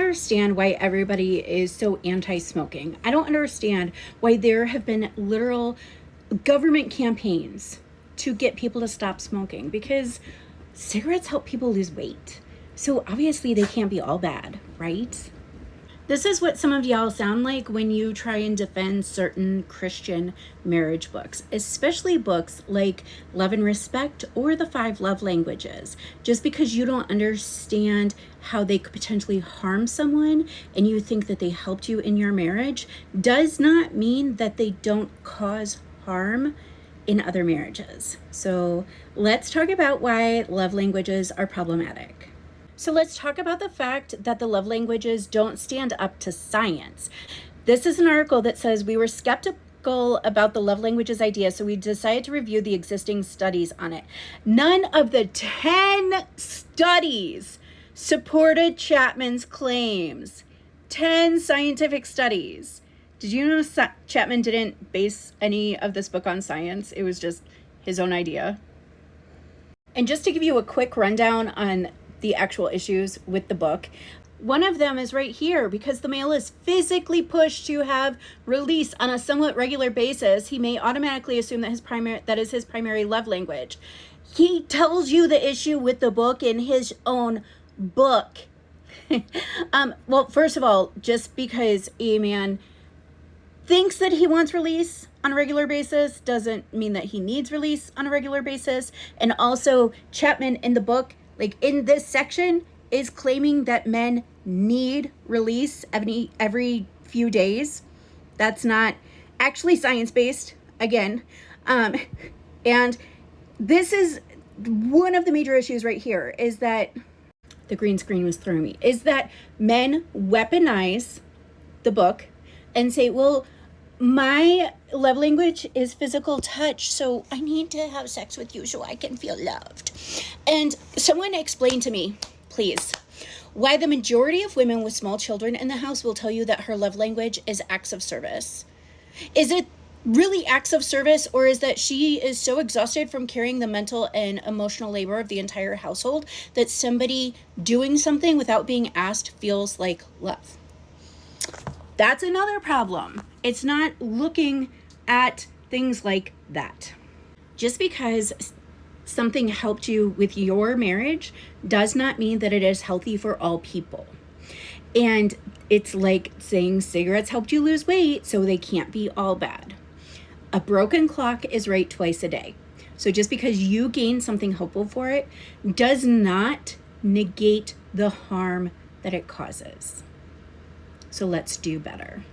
understand why everybody is so anti-smoking. I don't understand why there have been literal government campaigns to get people to stop smoking, because cigarettes help people lose weight. So obviously they can't be all bad, right? This is what some of y'all sound like when you try and defend certain Christian marriage books, especially books like Love and Respect or the 5 Love Languages. Just because you don't understand how they could potentially harm someone and you think that they helped you in your marriage does not mean that they don't cause harm in other marriages. So let's talk about why love languages are problematic. So let's talk about the fact that the love languages don't stand up to science. This is an article that says we were skeptical about the love languages idea, so we decided to review the existing studies on it. None of the 10 studies supported Chapman's claims. 10 scientific studies. Did you know Chapman didn't base any of this book on science? It was just his own idea. And just to give you a quick rundown on the actual issues with the book, one of them is right here. Because the male is physically pushed to have release on a somewhat regular basis, he may automatically assume that is his primary love language. He tells you the issue with the book in his own book. Well, first of all, just because a man thinks that he wants release on a regular basis doesn't mean that he needs release on a regular basis. And also, Chapman in the book, like in this section, is claiming that men need release every few days. That's not actually science-based, again. And this is one of the major issues right here, is that the green screen was throwing me, is that men weaponize the book and say, well, my love language is physical touch, so I need to have sex with you so I can feel loved. And someone explain to me, please, why the majority of women with small children in the house will tell you that her love language is acts of service. Is it really acts of service, or is that she is so exhausted from carrying the mental and emotional labor of the entire household that somebody doing something without being asked feels like love? That's another problem. It's not looking at things like that. Just because something helped you with your marriage does not mean that it is healthy for all people. And it's like saying cigarettes helped you lose weight, so they can't be all bad. A broken clock is right twice a day. So just because you gain something helpful for it does not negate the harm that it causes. So let's do better.